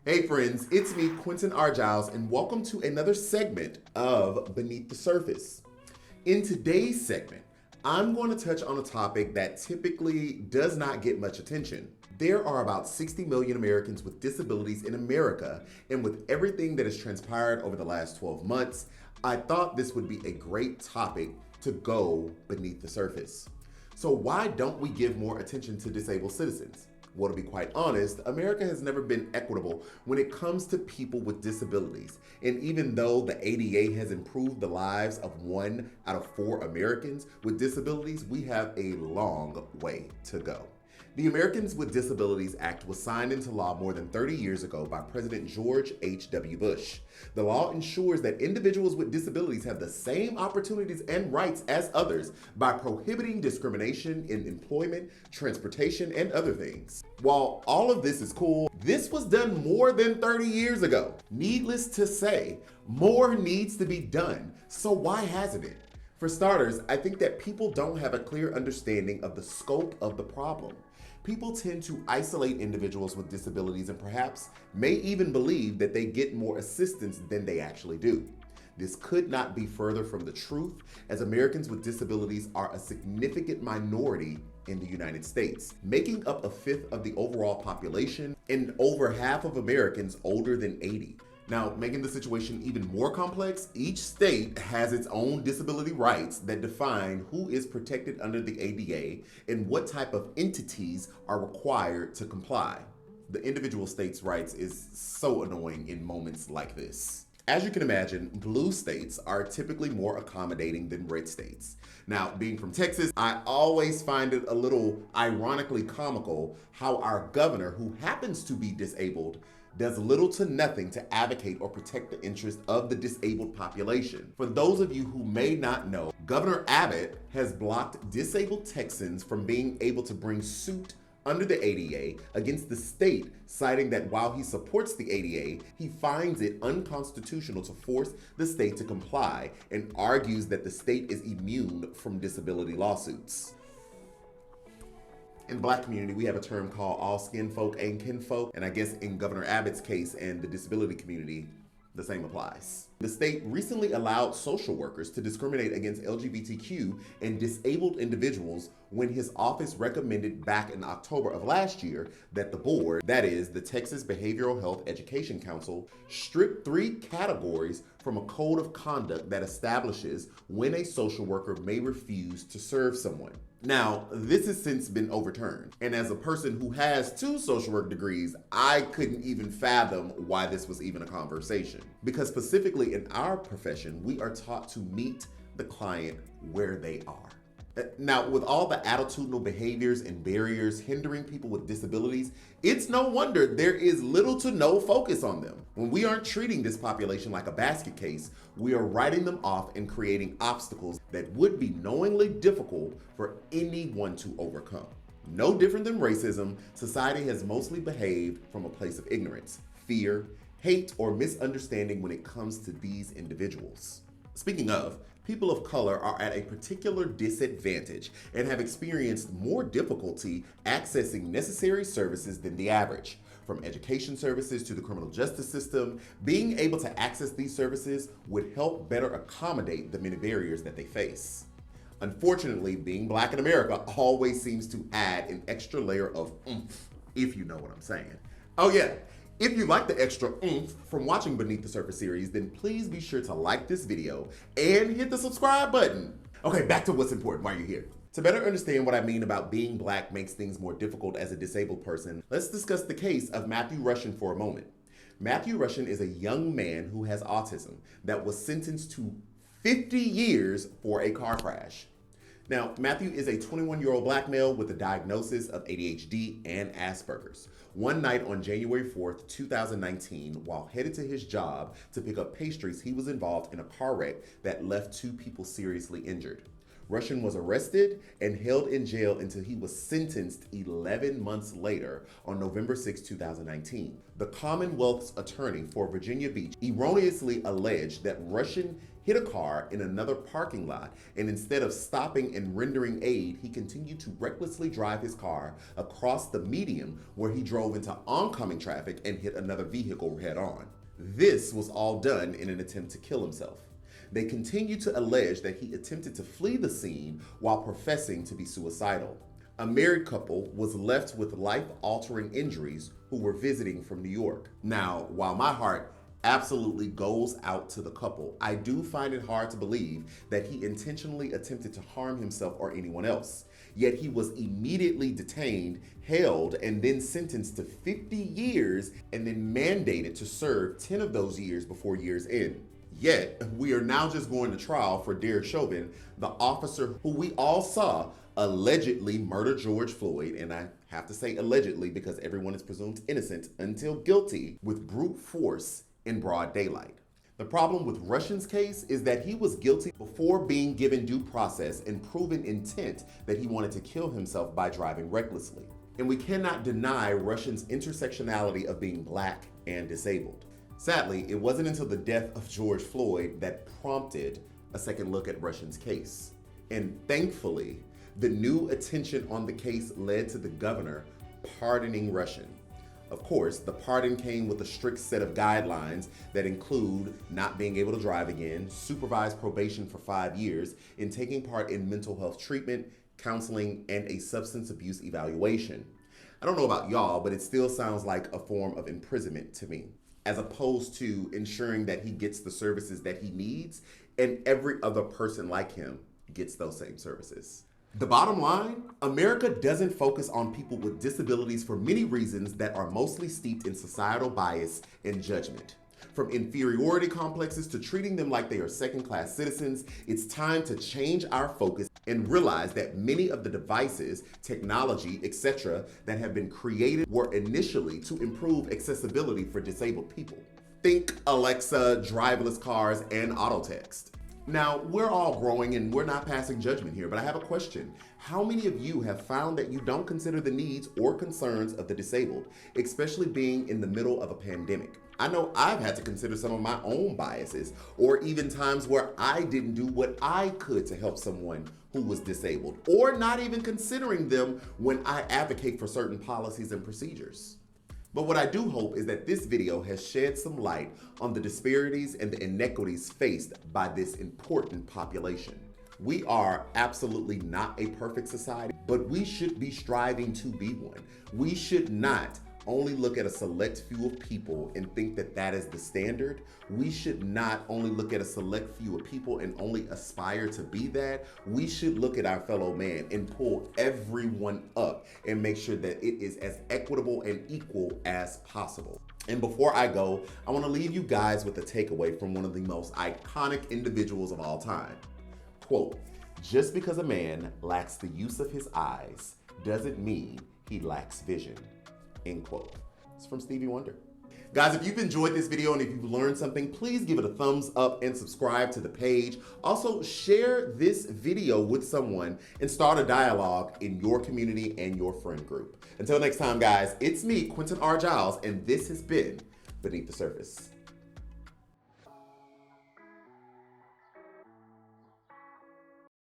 Hey friends, it's me, Quentin R. Giles, and welcome to another segment of Beneath the Surface. In today's segment, I'm going to touch on a topic that typically does not get much attention. There are about 60 million Americans with disabilities in America, and with everything that has transpired over the last 12 months, I thought this would be a great topic to go beneath the surface. So why don't we give more attention to disabled citizens? Well, to be quite honest, America has never been equitable when it comes to people with disabilities. And even though the ADA has improved the lives of 1 out of 4 Americans with disabilities, we have a long way to go. The Americans with Disabilities Act was signed into law more than 30 years ago by President George H.W. Bush. The law ensures that individuals with disabilities have the same opportunities and rights as others by prohibiting discrimination in employment, transportation, and other things. While all of this is cool, this was done more than 30 years ago. Needless to say, more needs to be done. So why hasn't it? For starters, I think that people don't have a clear understanding of the scope of the problem. People tend to isolate individuals with disabilities and perhaps may even believe that they get more assistance than they actually do. This could not be further from the truth, as Americans with disabilities are a significant minority in the United States, making up 1/5 of the overall population and over half of Americans older than 80. Now, making the situation even more complex, each state has its own disability rights that define who is protected under the ADA and what type of entities are required to comply. The individual states' rights is so annoying in moments like this. As you can imagine, blue states are typically more accommodating than red states. Now, being from Texas, I always find it a little ironically comical how our governor, who happens to be disabled, does little to nothing to advocate or protect the interests of the disabled population. For those of you who may not know, Governor Abbott has blocked disabled Texans from being able to bring suit under the ADA against the state, citing that while he supports the ADA, he finds it unconstitutional to force the state to comply and argues that the state is immune from disability lawsuits. In the Black community, we have a term called all skin folk and kinfolk, and I guess in Governor Abbott's case and the disability community, the same applies. The state recently allowed social workers to discriminate against LGBTQ and disabled individuals when his office recommended back in October of last year that the board, that is, the Texas Behavioral Health Education Council, strip 3 categories from a code of conduct that establishes when a social worker may refuse to serve someone. Now, this has since been overturned, and as a person who has 2 social work degrees, I couldn't even fathom why this was even a conversation. Because specifically in our profession, we are taught to meet the client where they are. Now, with all the attitudinal behaviors and barriers hindering people with disabilities, it's no wonder there is little to no focus on them. When we aren't treating this population like a basket case, we are writing them off and creating obstacles that would be knowingly difficult for anyone to overcome. No different than racism, society has mostly behaved from a place of ignorance, fear, hate, or misunderstanding when it comes to these individuals. Speaking of, people of color are at a particular disadvantage and have experienced more difficulty accessing necessary services than the average. From education services to the criminal justice system, being able to access these services would help better accommodate the many barriers that they face. Unfortunately, being Black in America always seems to add an extra layer of oomph, if you know what I'm saying. Oh yeah. If you like the extra oomph from watching Beneath the Surface series, then please be sure to like this video and hit the subscribe button. Okay, back to what's important while you're here. To better understand what I mean about being Black makes things more difficult as a disabled person, let's discuss the case of Matthew Rushin for a moment. Matthew Rushin is a young man who has autism that was sentenced to 50 years for a car crash. Now, Matthew is a 21-year-old Black male with a diagnosis of ADHD and Asperger's. One night on January 4th, 2019, while headed to his job to pick up pastries, he was involved in a car wreck that left 2 people seriously injured. Russian was arrested and held in jail until he was sentenced 11 months later on November 6, 2019. The Commonwealth's attorney for Virginia Beach erroneously alleged that Russian hit a car in another parking lot, and instead of stopping and rendering aid, he continued to recklessly drive his car across the median where he drove into oncoming traffic and hit another vehicle head on. This was all done in an attempt to kill himself. They continue to allege that he attempted to flee the scene while professing to be suicidal. A married couple was left with life-altering injuries who were visiting from New York. Now, while my heart absolutely goes out to the couple, I do find it hard to believe that he intentionally attempted to harm himself or anyone else. Yet he was immediately detained, held, and then sentenced to 50 years and then mandated to serve 10 of those years before year's end. Yet, we are now just going to trial for Derek Chauvin, the officer who we all saw allegedly murder George Floyd, and I have to say allegedly because everyone is presumed innocent until guilty, with brute force in broad daylight. The problem with Russian's case is that he was guilty before being given due process and proven intent that he wanted to kill himself by driving recklessly. And we cannot deny Russian's intersectionality of being Black and disabled. Sadly, it wasn't until the death of George Floyd that prompted a second look at Russian's case. And thankfully, the new attention on the case led to the governor pardoning Russian. Of course, the pardon came with a strict set of guidelines that include not being able to drive again, supervised probation for 5 years, and taking part in mental health treatment, counseling, and a substance abuse evaluation. I don't know about y'all, but it still sounds like a form of imprisonment to me, as opposed to ensuring that he gets the services that he needs and every other person like him gets those same services. The bottom line, America doesn't focus on people with disabilities for many reasons that are mostly steeped in societal bias and judgment. From inferiority complexes to treating them like they are second-class citizens, it's time to change our focus and realize that many of the devices, technology, etc. that have been created were initially to improve accessibility for disabled people. Think Alexa, driverless cars, and auto text. Now, we're all growing and we're not passing judgment here, but I have a question. How many of you have found that you don't consider the needs or concerns of the disabled, especially being in the middle of a pandemic? I know I've had to consider some of my own biases, or even times where I didn't do what I could to help someone who was disabled, or not even considering them when I advocate for certain policies and procedures. But what I do hope is that this video has shed some light on the disparities and the inequities faced by this important population. We are absolutely not a perfect society, but we should be striving to be one. We should not only look at a select few of people and think that that is the standard. We should not only look at a select few of people and only aspire to be that. We should look at our fellow man and pull everyone up and make sure that it is as equitable and equal as possible. And before I go, I want to leave you guys with a takeaway from one of the most iconic individuals of all time. Quote, "Just because a man lacks the use of his eyes doesn't mean he lacks vision." End quote. It's from Stevie Wonder. Guys, if you've enjoyed this video and if you've learned something, please give it a thumbs up and subscribe to the page. Also, share this video with someone and start a dialogue in your community and your friend group. Until next time, guys, it's me, Quentin R. Giles, and this has been Beneath the Surface.